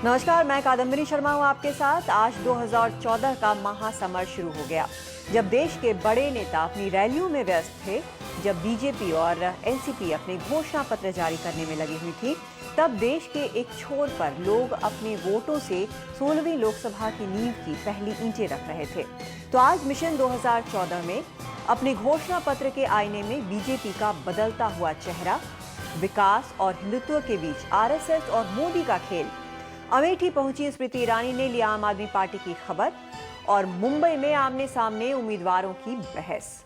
नमस्कार, मैं कादम्बरी शर्मा हूं आपके साथ। आज 2014 का महासमर शुरू हो गया, जब देश के बड़े नेता अपनी रैलियों में व्यस्त थे, जब बीजेपी और एनसीपी अपने घोषणा पत्र जारी करने में लगी हुई थी, तब देश के एक छोर पर लोग अपने वोटों से 16वीं लोकसभा की नींव की पहली ईंटें रख रहे थे। तो आज मिशन 2014 में अपने घोषणा पत्र के आईने में बीजेपी का बदलता हुआ चेहरा, विकास और हिंदुत्व के बीच आरएसएस और मोदी का खेल। अमेठी पहुंची स्मृति ईरानी ने लिया आम आदमी पार्टी की खबर, और मुंबई में आमने सामने उम्मीदवारों की बहस।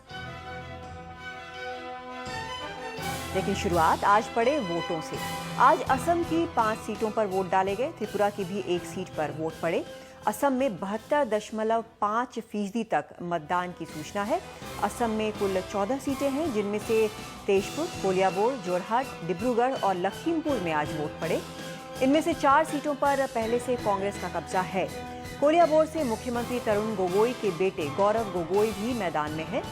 लेकिन शुरुआत आज पड़े वोटों से। आज असम की 5 सीटों पर वोट डाले गए। त्रिपुरा की भी एक सीट पर वोट पड़े। असम में 72.5% तक मतदान की सूचना है। असम में कुल 14 सीटें हैं, जिनमें से तेजपुर, कोलियाबोर, जोरहाट, डिब्रूगढ़ और लखीमपुर में आज वोट पड़े। इनमें से 4 सीटों पर पहले से कांग्रेस का कब्जा है। कोलियाबोर से मुख्यमंत्री तरुण गोगोई के बेटे गौरव गोगोई भी मैदान में हैं।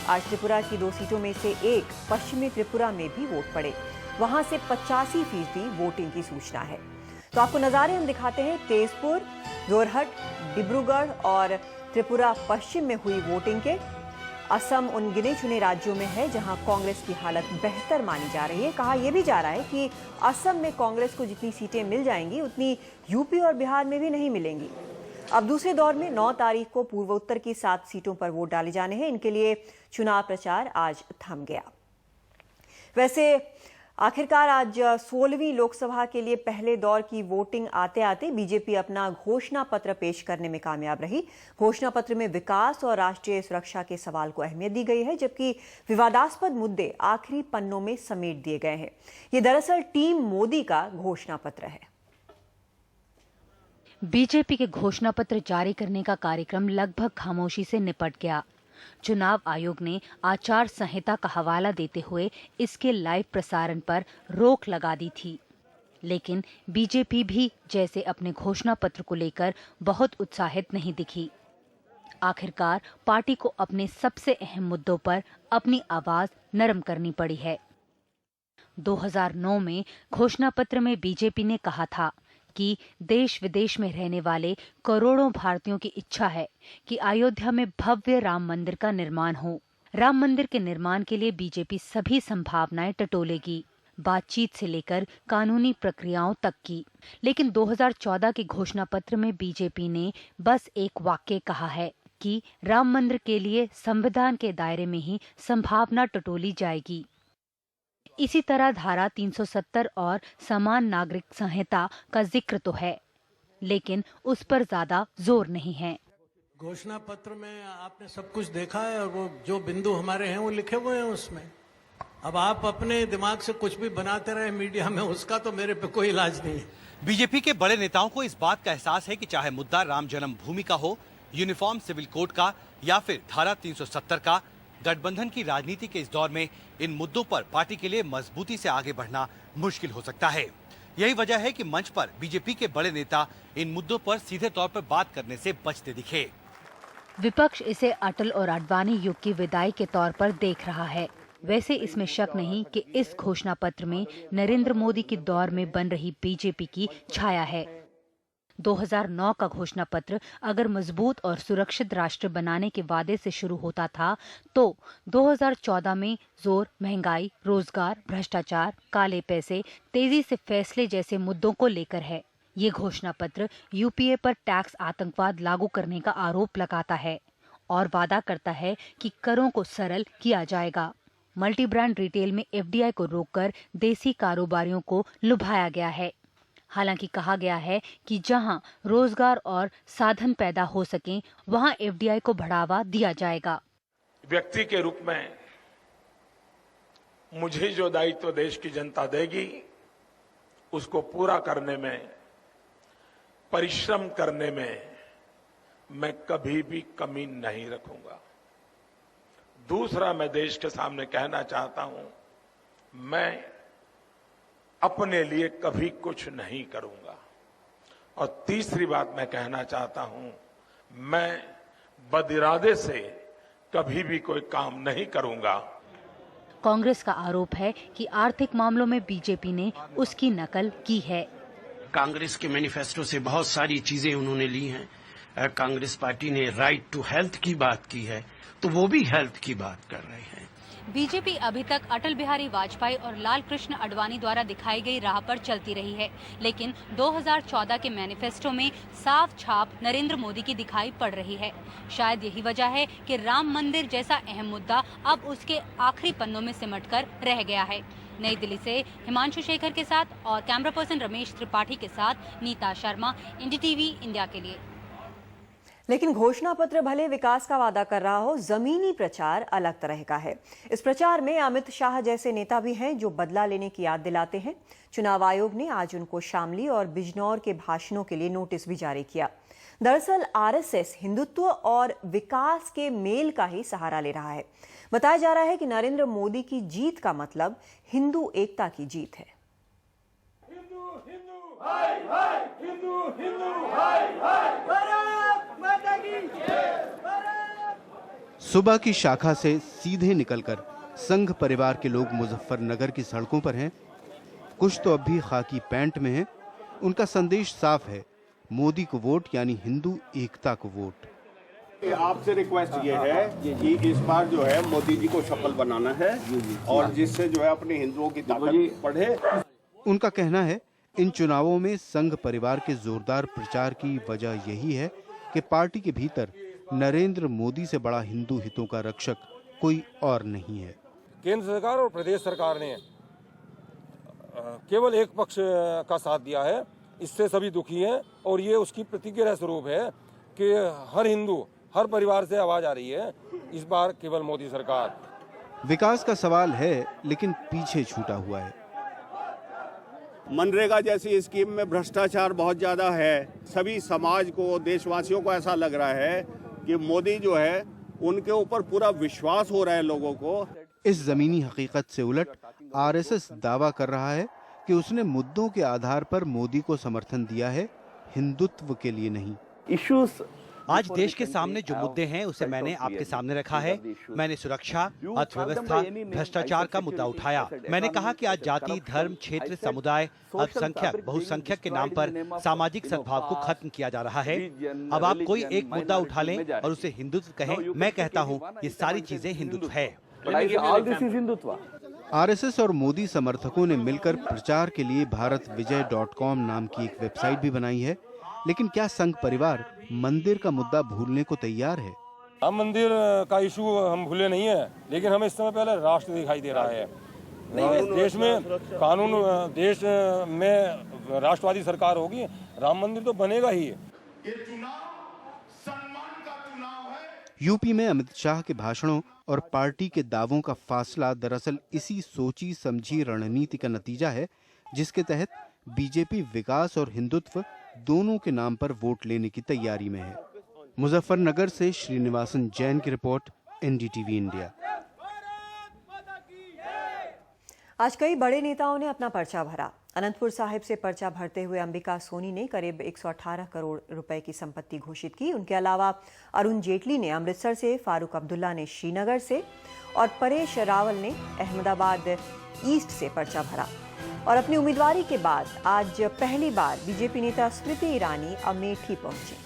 आज त्रिपुरा की 2 सीटों में से एक पश्चिमी त्रिपुरा में भी वोट पड़े। वहां से 85% वोटिंग की सूचना है। तो आपको नज़ारे हम दिखाते हैं। तेजपुर, जोरहट, डिब्रूगढ़ और त्रिपुरा पश्चिम में हुई वोटिंग के। असम उन गिने चुने राज्यों में है जहां कांग्रेस की हालत बेहतर मानी जा रही है। कहा यह भी जा रहा है कि असम में कांग्रेस को जितनी सीटें मिल जाएंगी, उतनी यूपी और बिहार में भी नहीं मिलेंगी। अब दूसरे दौर में 9 तारीख को पूर्वोत्तर की 7 सीटों पर वोट डाले जाने हैं। इनके लिए चुनाव प्रचार आज थम गया। वैसे आखिरकार आज 16वीं लोकसभा के लिए पहले दौर की वोटिंग आते आते बीजेपी अपना घोषणा पत्र पेश करने में कामयाब रही। घोषणा पत्र में विकास और राष्ट्रीय सुरक्षा के सवाल को अहमियत दी गई है, जबकि विवादास्पद मुद्दे आखिरी पन्नों में समेट दिए गए हैं। ये दरअसल टीम मोदी का घोषणा पत्र है। बीजेपी के घोषणा पत्र जारी करने का कार्यक्रम लगभग खामोशी से निपट गया। चुनाव आयोग ने आचार संहिता का हवाला देते हुए इसके लाइव प्रसारण पर रोक लगा दी थी, लेकिन बीजेपी भी जैसे अपने घोषणा पत्र को लेकर बहुत उत्साहित नहीं दिखी। आखिरकार पार्टी को अपने सबसे अहम मुद्दों पर अपनी आवाज नरम करनी पड़ी है। 2009 में घोषणा पत्र में बीजेपी ने कहा था कि देश विदेश में रहने वाले करोड़ों भारतीयों की इच्छा है कि अयोध्या में भव्य राम मंदिर का निर्माण हो। राम मंदिर के निर्माण के लिए बीजेपी सभी संभावनाएं टटोलेगी, बातचीत से लेकर कानूनी प्रक्रियाओं तक की। लेकिन 2014 के घोषणा पत्र में बीजेपी ने बस एक वाक्य कहा है कि राम मंदिर के लिए संविधान के दायरे में ही संभावना टटोली जाएगी। इसी तरह धारा 370 और समान नागरिक संहिता का जिक्र तो है, लेकिन उस पर ज्यादा जोर नहीं है। घोषणा पत्र में आपने सब कुछ देखा है और वो जो बिंदु हमारे हैं वो लिखे हुए हैं उसमें। अब आप अपने दिमाग से कुछ भी बनाते रहे मीडिया में, उसका तो मेरे पे कोई इलाज नहीं है। बीजेपी के बड़े नेताओं को इस बात का एहसास है कि चाहे मुद्दा राम जन्मभूमि का हो, यूनिफॉर्म सिविल कोड का या फिर धारा 370 का, गठबंधन की राजनीति के इस दौर में इन मुद्दों पर पार्टी के लिए मजबूती से आगे बढ़ना मुश्किल हो सकता है। यही वजह है कि मंच पर बीजेपी के बड़े नेता इन मुद्दों पर सीधे तौर पर बात करने से बचते दिखे। विपक्ष इसे अटल और आडवाणी युग की विदाई के तौर पर देख रहा है। वैसे इसमें शक नहीं कि इस घोषणा पत्र में नरेंद्र मोदी के दौर में बन रही बीजेपी की छाया है। 2009 का घोषणा पत्र अगर मजबूत और सुरक्षित राष्ट्र बनाने के वादे से शुरू होता था, तो 2014 में जोर महंगाई, रोजगार, भ्रष्टाचार, काले पैसे, तेजी से फैसले जैसे मुद्दों को लेकर है। ये घोषणा पत्र यूपीए पर टैक्स, आतंकवाद लागू करने का आरोप लगाता है और वादा करता है कि करों को सरल किया जाएगा। मल्टी ब्रांड रिटेल में एफडीआई को रोककर देसी कारोबारियों को लुभाया गया है। हालांकि कहा गया है कि जहां रोजगार और साधन पैदा हो सकें, वहां एफडीआई को बढ़ावा दिया जाएगा। व्यक्ति के रूप में मुझे जो दायित्व देश की जनता देगी, उसको पूरा करने में, परिश्रम करने में मैं कभी भी कमी नहीं रखूंगा। दूसरा, मैं देश के सामने कहना चाहता हूं, मैं अपने लिए कभी कुछ नहीं करूंगा। और तीसरी बात मैं कहना चाहता हूं, मैं बदिरादे से कभी भी कोई काम नहीं करूंगा। कांग्रेस का आरोप है कि आर्थिक मामलों में बीजेपी ने उसकी नकल की है। कांग्रेस के मैनिफेस्टो से बहुत सारी चीजें उन्होंने ली हैं। कांग्रेस पार्टी ने राइट टू हेल्थ की बात की है, तो वो भी हेल्थ की बात कर रहे हैं। बीजेपी अभी तक अटल बिहारी वाजपेयी और लाल कृष्ण आडवाणी द्वारा दिखाई गई राह पर चलती रही है, लेकिन 2014 के मैनिफेस्टो में साफ छाप नरेंद्र मोदी की दिखाई पड़ रही है। शायद यही वजह है कि राम मंदिर जैसा अहम मुद्दा अब उसके आखिरी पन्नों में सिमटकर रह गया है। नई दिल्ली से हिमांशु शेखर के साथ और कैमरा पर्सन रमेश त्रिपाठी के साथ नीता शर्मा, एनडीटीवी इंडिया के लिए। लेकिन घोषणा पत्र भले विकास का वादा कर रहा हो, जमीनी प्रचार अलग तरह का है। इस प्रचार में अमित शाह जैसे नेता भी हैं जो बदला लेने की याद दिलाते हैं। चुनाव आयोग ने आज उनको शामली और बिजनौर के भाषणों के लिए नोटिस भी जारी किया। दरअसल आरएसएस हिंदुत्व और विकास के मेल का ही सहारा ले रहा है। बताया जा रहा है कि नरेंद्र मोदी की जीत का मतलब हिंदू एकता की जीत है। सुबह की शाखा से सीधे निकलकर संघ परिवार के लोग मुजफ्फरनगर की सड़कों पर हैं। कुछ तो अब भी खाकी पैंट में हैं। उनका संदेश साफ है, मोदी को वोट यानी हिंदू एकता को वोट। आपसे रिक्वेस्ट ये है कि इस बार जो है मोदी जी को सफल बनाना है और जिससे जो है अपने हिंदुओं की ताकत बढ़े। उनका कहना है इन चुनावों में संघ परिवार के जोरदार प्रचार की वजह यही है कि पार्टी के भीतर नरेंद्र मोदी से बड़ा हिंदू हितों का रक्षक कोई और नहीं है। केंद्र सरकार और प्रदेश सरकार ने केवल एक पक्ष का साथ दिया है, इससे सभी दुखी हैं और ये उसकी प्रतिक्रिया स्वरूप है कि हर हिंदू, हर परिवार से आवाज आ रही है इस बार केवल मोदी सरकार। विकास का सवाल है लेकिन पीछे छूटा हुआ है। मनरेगा जैसी स्कीम में भ्रष्टाचार बहुत ज्यादा है। सभी समाज को, देशवासियों को ऐसा लग रहा है कि मोदी जो है उनके ऊपर पूरा विश्वास हो रहा है लोगों को। इस जमीनी हकीकत से उलट आरएसएस दावा कर रहा है कि उसने मुद्दों के आधार पर मोदी को समर्थन दिया है, हिंदुत्व के लिए नहीं। इश्यूज आज देश के सामने जो मुद्दे हैं उसे मैंने आपके सामने रखा है। मैंने सुरक्षा, अर्थव्यवस्था, भ्रष्टाचार का मुद्दा उठाया। मैंने कहा कि आज जाति, धर्म, क्षेत्र, समुदाय, अल्पसंख्यक, बहुसंख्यक के नाम पर सामाजिक सद्भाव को खत्म किया जा रहा है। अब आप कोई एक मुद्दा उठा लें और उसे हिंदुत्व कहें, मैं कहता हूँ ये सारी चीजें हिंदुत्व है। आरएसएस और मोदी समर्थकों ने मिलकर प्रचार के लिए भारतविजय.com नाम की एक वेबसाइट भी बनाई है। लेकिन क्या संघ परिवार मंदिर का मुद्दा भूलने को तैयार है? राम मंदिर का इशू हम भूले नहीं है, लेकिन हमें इस समय पहले राष्ट्र दिखाई दे रहा है। देश में कानून, देश में राष्ट्रवादी सरकार होगी, राम मंदिर तो बनेगा ही। यूपी में अमित शाह के भाषणों और पार्टी के दावों का फासला दरअसल इसी सोची समझी रणनीति का नतीजा है, जिसके तहत बीजेपी विकास और हिंदुत्व दोनों के नाम पर वोट लेने की तैयारी में है। मुजफ्फरनगर से श्रीनिवासन जैन की रिपोर्ट, एनडीटीवी इंडिया। आज कई बड़े नेताओं ने अपना पर्चा भरा। अनंतपुर साहिब से पर्चा भरते हुए अंबिका सोनी ने करीब 118 करोड़ रुपए की संपत्ति घोषित की। उनके अलावा अरुण जेटली ने अमृतसर से, फारूक अब्दुल्ला ने श्रीनगर से और परेश रावल ने अहमदाबाद ईस्ट से पर्चा भरा। और अपनी उम्मीदवारी के बाद आज पहली बार बीजेपी नेता स्मृति ईरानी अमेठी पहुंची।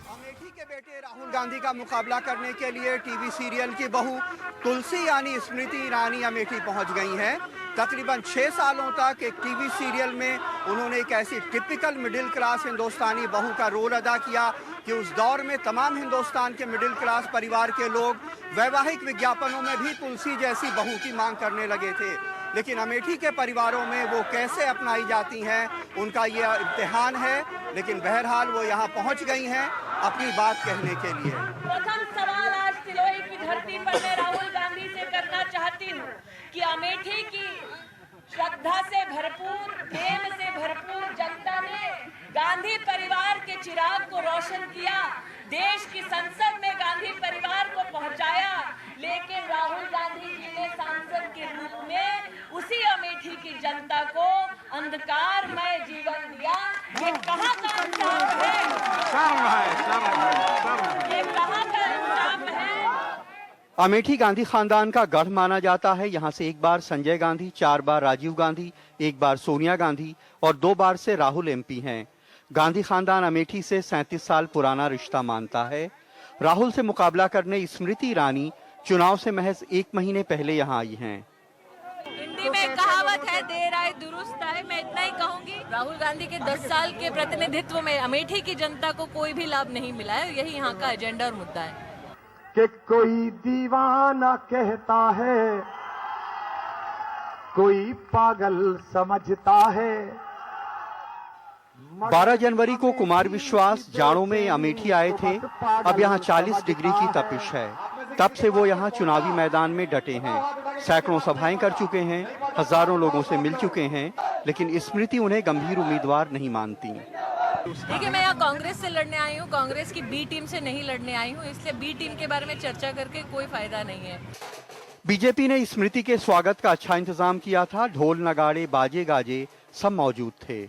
अमेठी के बेटे राहुल गांधी का मुकाबला करने के लिए टीवी सीरियल की बहू तुलसी यानी स्मृति ईरानी अमेठी पहुंच गई हैं। तकरीबन 6 सालों तक एक टीवी सीरियल में उन्होंने एक ऐसी टिपिकल मिडिल क्लास हिंदुस्तानी बहू का रोल अदा किया कि उस दौर में तमाम हिंदुस्तान के मिडिल क्लास परिवार के लोग वैवाहिक विज्ञापनों में भी तुलसी जैसी बहू की मांग करने लगे थे। लेकिन अमेठी के परिवारों में वो कैसे अपनाई जाती हैं, उनका ये इम्तिहान है। लेकिन बहरहाल वो यहाँ पहुँच गई हैं अपनी बात कहने के लिए। प्रथम सवाल आज सिलोई की धरती पर मैं राहुल गांधी से करना चाहती हूँ कि अमेठी की श्रद्धा से भरपूर, प्रेम से भरपूर जनता ने गांधी परिवार के चिराग को रोशन किया, देश की संसद में गांधी परिवार को पहुंचाया। लेकिन राहुल गांधी जी ने सांसद के रूप में उसी अमेठी की जनता को अंधकारमय जीवन दिया। ये कहाँ का इंसाफ है? ये कहाँ का इंसाफ है? अमेठी गांधी खानदान का गढ़ माना जाता है। यहाँ से एक बार संजय गांधी, 4 बार राजीव गांधी, 1 बार सोनिया गांधी और 2 बार से राहुल एमपी हैं। गांधी खानदान अमेठी से 37 साल पुराना रिश्ता मानता है। राहुल से मुकाबला करने स्मृति ईरानी चुनाव से महज 1 महीने पहले यहाँ आई हैं। हिंदी में कहावत है, देर आए दुरुस्त आए। मैं इतना ही कहूंगी, राहुल गांधी के 10 साल के प्रतिनिधित्व में अमेठी की जनता को कोई भी लाभ नहीं मिला है। यही यहाँ का एजेंडा और मुद्दा है कि कोई दीवाना कहता है, कोई पागल समझता है। 12 जनवरी को कुमार विश्वास जाड़ों में अमेठी आए थे। अब यहाँ 40 डिग्री की तपिश है। तब से वो यहाँ चुनावी मैदान में डटे हैं। सैकड़ों सभाएं कर चुके हैं, हजारों लोगों से मिल चुके हैं, लेकिन स्मृति उन्हें गंभीर उम्मीदवार नहीं मानती। देखिए, मैं यहाँ कांग्रेस से लड़ने आई हूँ, कांग्रेस की बी टीम से नहीं लड़ने आई हूँ, इसलिए बी टीम के बारे में चर्चा करके कोई फायदा नहीं है। बीजेपी ने स्मृति के स्वागत का अच्छा इंतजाम किया था। ढोल नगाड़े बाजे गाजे सब मौजूद थे।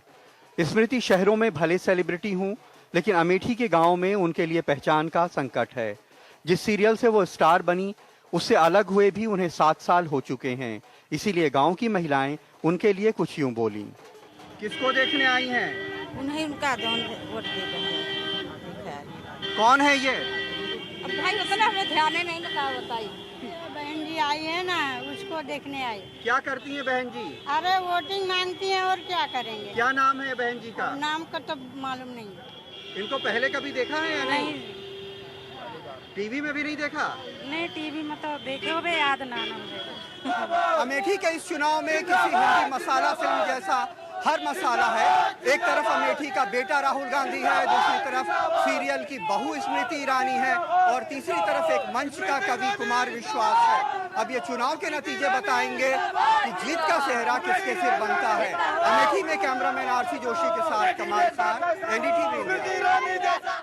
स्मृति शहरों में भले सेलिब्रिटी हूं, लेकिन अमेठी के गांव में उनके लिए पहचान का संकट है। जिस सीरियल से वो स्टार बनी, उससे अलग हुए भी उन्हें 7 साल हो चुके हैं। इसीलिए गांव की महिलाएं उनके लिए कुछ यूं बोली। किसको देखने आई हैं? उन्हें उनका वोट देते। कौन है ये? अब भाई उतना हमें ध्यान नहीं लगा, बताइए। बहन जी आई है ना, उसको देखने आई। क्या करती हैं बहन जी? अरे वोटिंग मांगती हैं और क्या करेंगे। क्या नाम है बहन जी का? नाम का तो मालूम नहीं। इनको पहले कभी देखा है या नहीं? टीवी में भी नहीं देखा? नहीं, टीवी में तो देखे हो, याद ना मुझे। अमेठी के इस चुनाव में किसी हिंदी मसाला फिल्म जैसा हर मसाला है। एक तरफ अमेठी का बेटा राहुल गांधी है, दूसरी तरफ सीरियल की बहू स्मृति ईरानी है और तीसरी तरफ एक मंच का कवि कुमार विश्वास है। अब ये चुनाव के नतीजे बताएंगे कि जीत का सेहरा किसके सिर बनता है। अमेठी में कैमरामैन आरसी जोशी के साथ कमाल खान, एनडीटीवी इंडिया।